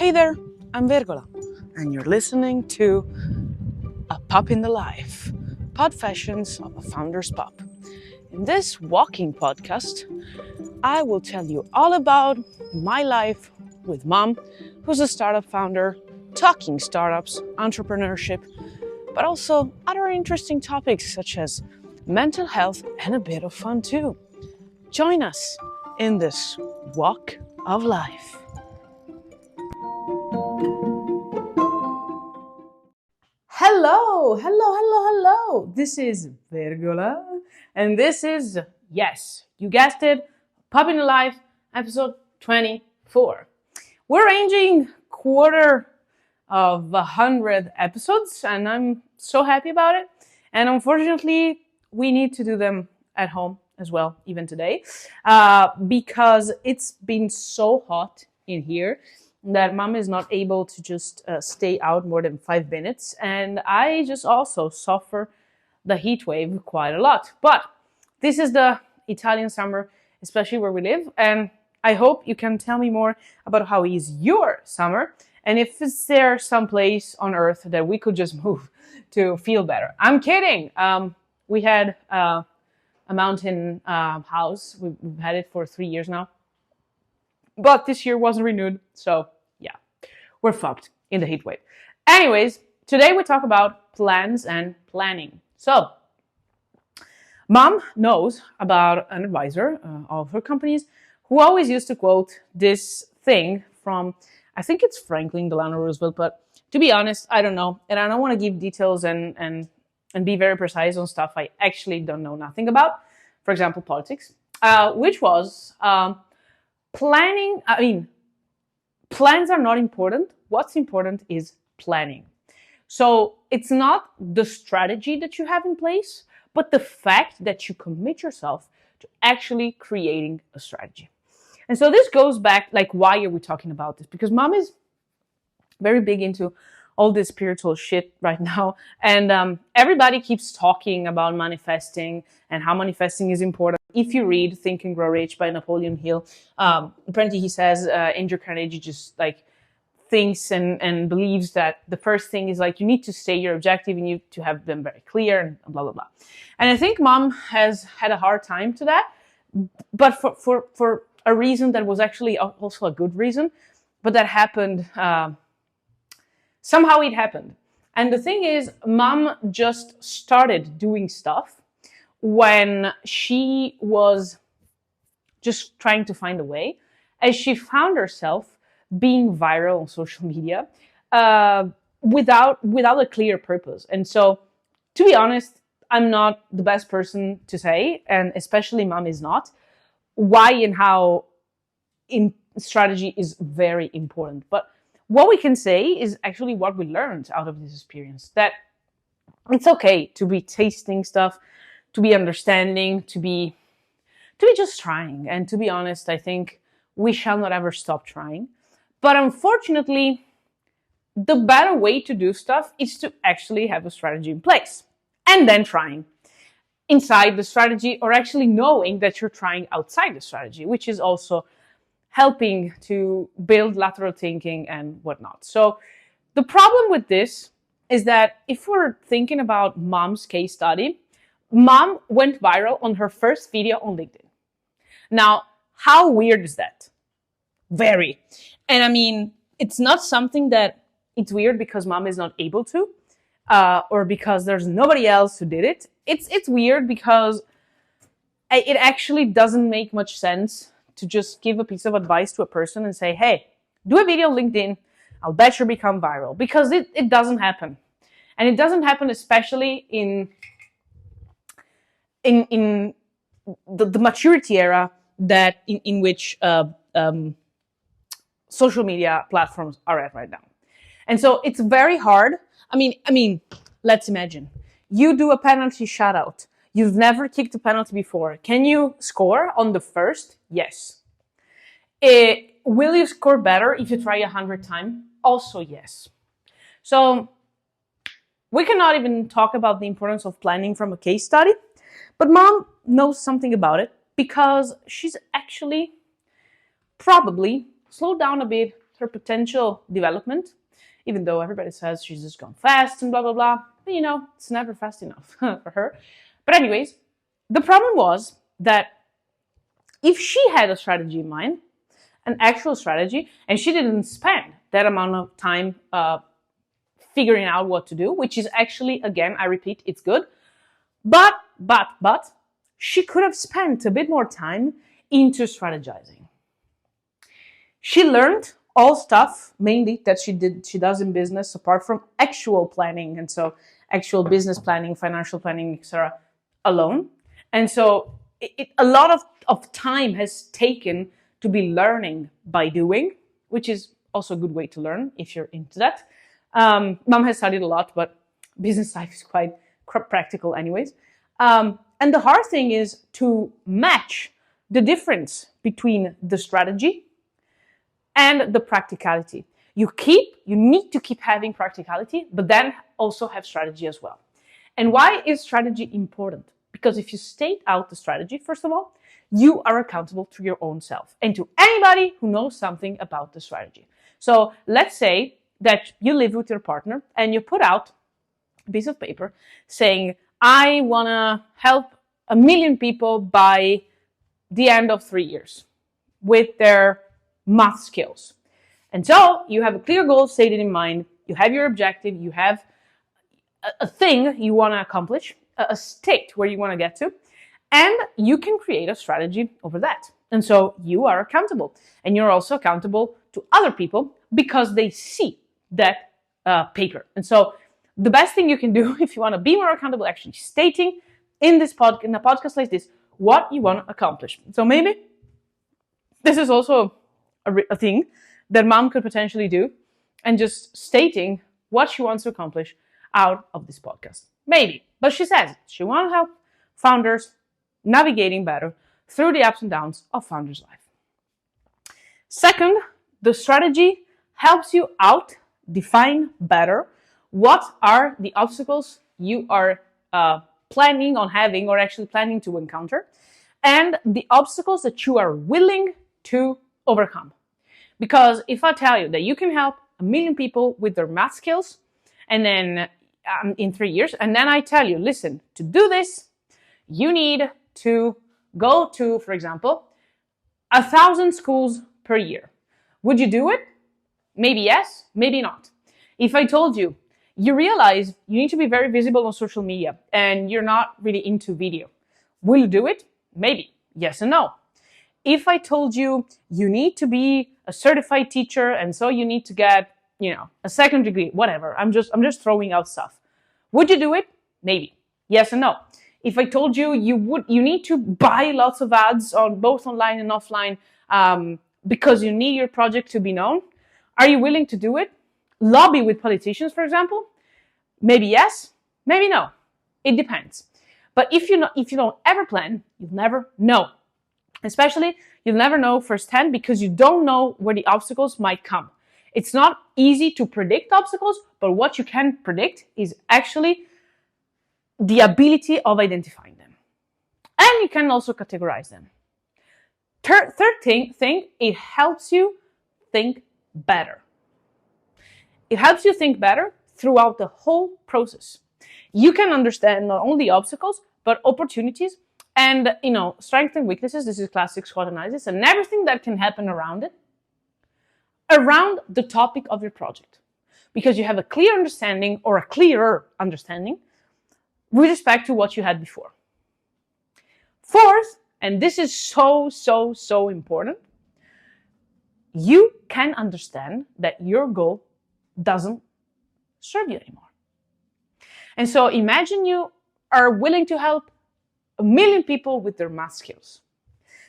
Hey there, I'm Vergola, and you're listening to a Pup in the Life, Pod-fessions of a founder's pup. In this walking podcast, I will tell you all about my life with Mom, who's a startup founder, talking startups, entrepreneurship, but also other interesting topics such as mental health and a bit of fun too. Join us in this walk of life. Hello. This is Vergola, and this is, yes, you guessed it, Pup in the Life, episode 24. We're ranging quarter of 100 episodes, and I'm so happy about it. And unfortunately, we need to do them at home as well, even today, because it's been so hot in here that Mom is not able to just stay out more than 5 minutes. And I just also suffer the heat wave quite a lot. But this is the Italian summer, especially where we live. And I hope you can tell me more about how is your summer and if is there some place on earth that we could just move to feel better. I'm kidding. We had a mountain house. We've had it for 3 years now. But this year wasn't renewed, so yeah, we're fucked in the heat wave. Anyways, today we talk about plans and planning. So, Mom knows about an advisor of her companies who always used to quote this thing from, I think it's Franklin Delano Roosevelt, but to be honest, I don't know. And I don't want to give details and be very precise on stuff I actually don't know nothing about. For example, politics, which was... plans are not important. What's important is planning. So it's not the strategy that you have in place, but the fact that you commit yourself to actually creating a strategy. And so this goes back, like, why are we talking about this? Because Mom is very big into all this spiritual shit right now. And everybody keeps talking about manifesting and how manifesting is important. If you read Think and Grow Rich by Napoleon Hill, apparently he says Andrew Carnegie just like thinks and believes that the first thing is like you need to state your objective, you need to have them very clear and blah, blah, blah. And I think Mom has had a hard time to that, but for a reason that was actually also a good reason, but that happened, somehow it happened. And the thing is, Mom just started doing stuff when she was just trying to find a way, as she found herself being viral on social media without a clear purpose. And so, to be honest, I'm not the best person to say, and especially Mom is not, why and how in strategy is very important. But what we can say is actually what we learned out of this experience, that it's okay to be tasting stuff, to be understanding, to be just trying. And to be honest, I think we shall not ever stop trying. But unfortunately, the better way to do stuff is to actually have a strategy in place and then trying inside the strategy, or actually knowing that you're trying outside the strategy, which is also helping to build lateral thinking and whatnot. So the problem with this is that if we're thinking about Mom's case study, Mom went viral on her first video on LinkedIn. Now, how weird is that? Very. And I mean, it's not something that it's weird because Mom is not able to, or because there's nobody else who did it. It's weird because it actually doesn't make much sense to just give a piece of advice to a person and say, hey, do a video on LinkedIn, I'll bet you become viral. Because it doesn't happen. And it doesn't happen especially in the maturity era that in which social media platforms are at right now. And so it's very hard. I mean, let's imagine you do a penalty shutout. You've never kicked a penalty before. Can you score on the first? Yes. Will you score better if you try 100 times? Also, yes. So we cannot even talk about the importance of planning from a case study. But Mom knows something about it because she's actually probably slowed down a bit her potential development, even though everybody says she's just gone fast and blah, blah, blah. But, it's never fast enough for her. But anyways, the problem was that if she had a strategy in mind, an actual strategy, and she didn't spend that amount of time figuring out what to do, which is actually, again, I repeat, it's good. But she could have spent a bit more time into strategizing. She learned all stuff mainly that she does in business, apart from actual planning, and so actual business planning, financial planning, etc., alone. And so a lot of time has taken to be learning by doing, which is also a good way to learn if you're into that. Mom has studied a lot, but business life is quite practical anyways. And the hard thing is to match the difference between the strategy and the practicality. You need to keep having practicality, but then also have strategy as well. And why is strategy important? Because if you state out the strategy, first of all, you are accountable to your own self and to anybody who knows something about the strategy. So let's say that you live with your partner and you put out a piece of paper saying, I want to help 1 million people by the end of 3 years with their math skills. And so you have a clear goal stated in mind, you have your objective, you have a thing you want to accomplish, a state where you want to get to, and you can create a strategy over that. And so you are accountable, and you're also accountable to other people because they see that paper. And so the best thing you can do if you want to be more accountable, actually stating in a podcast like this, what you want to accomplish. So maybe this is also a thing that mom could potentially do, and just stating what she wants to accomplish out of this podcast. Maybe. But she says she wants to help founders navigating better through the ups and downs of founder's life. Second, the strategy helps you define better what are the obstacles you are planning on having or actually planning to encounter, and the obstacles that you are willing to overcome. Because if I tell you that you can help 1 million people with their math skills, and then in 3 years, and then I tell you, listen, to do this, you need to go to, for example, 1,000 schools per year. Would you do it? Maybe yes, maybe not. If I told you, you realize you need to be very visible on social media and you're not really into video, will you do it? Maybe. Yes and no. If I told you you need to be a certified teacher and so you need to get, a second degree, whatever. I'm just throwing out stuff. Would you do it? Maybe. Yes and no. If I told you you need to buy lots of ads on both online and offline because you need your project to be known, are you willing to do it? Lobby with politicians, for example? Maybe yes, maybe no. It depends. But if you don't ever plan, you'll never know. Especially, you'll never know firsthand because you don't know where the obstacles might come. It's not easy to predict obstacles, but what you can predict is actually the ability of identifying them. And you can also categorize them. Third thing, it helps you think better. It helps you think better throughout the whole process. You can understand not only obstacles, but opportunities and, strengths and weaknesses. This is classic SWOT analysis, and everything that can happen around it, around the topic of your project. Because you have a clear understanding or a clearer understanding with respect to what you had before. Fourth, and this is so important, you can understand that your goal doesn't serve you anymore. And so imagine you are willing to help 1 million people with their math skills.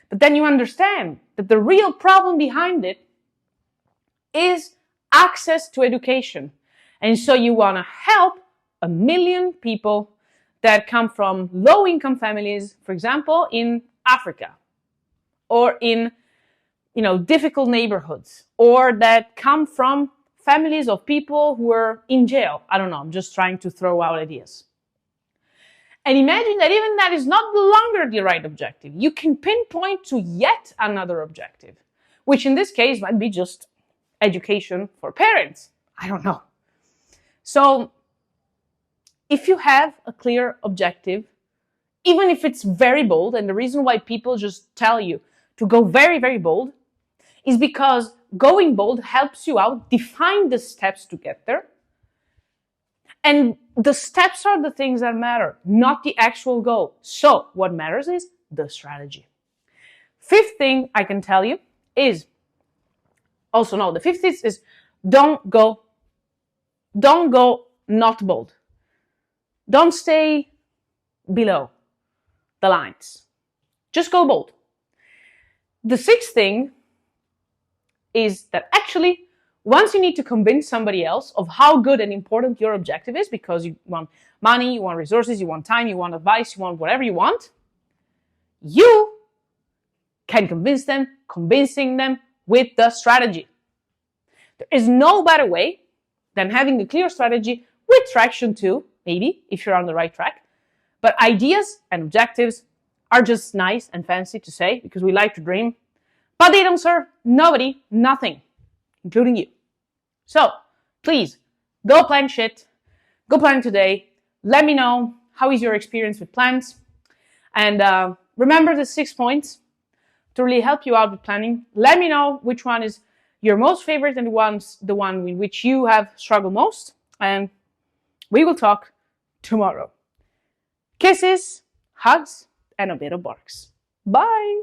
But then you understand that the real problem behind it is access to education. And so you want to help 1 million people that come from low-income families, for example, in Africa, or in, difficult neighborhoods, or that come from families of people who are in jail. I don't know, I'm just trying to throw out ideas. And imagine that even that is not longer the right objective. You can pinpoint to yet another objective, which in this case might be just education for parents. I don't know. So if you have a clear objective, even if it's very bold, and the reason why people just tell you to go very, very bold is because going bold helps you out define the steps to get there. And the steps are the things that matter, not the actual goal. So what matters is the strategy. Fifth thing I can tell you is, the fifth is don't go not bold. Don't stay below the lines. Just go bold. The sixth thing is that actually, once you need to convince somebody else of how good and important your objective is, because you want money, you want resources, you want time, you want advice, you want whatever you want, you can convincing them with the strategy. There is no better way than having a clear strategy with traction too, maybe, if you're on the right track. But ideas and objectives are just nice and fancy to say because we like to dream, but they don't serve nobody, nothing, including you. So please go plan shit. Go plan today. Let me know how is your experience with plans. And remember the 6 points to really help you out with planning. Let me know which one is your most favorite and the one in which you have struggled most. And we will talk tomorrow. Kisses, hugs, and a bit of barks. Bye.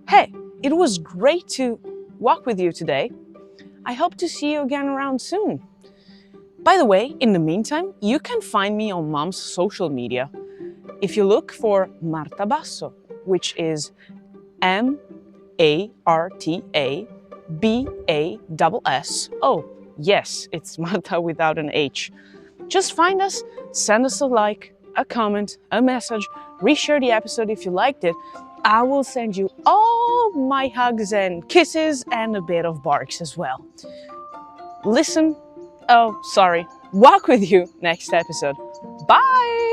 Hey, it was great to walk with you today. I hope to see you again around soon. By the way, in the meantime, you can find me on Mom's social media. If you look for Marta Basso, which is MartaBasso. Yes, it's Marta without an H. Just find us, send us a like, a comment, a message, reshare the episode if you liked it. I will send you all my hugs and kisses and a bit of barks as well. Walk with you next episode. Bye!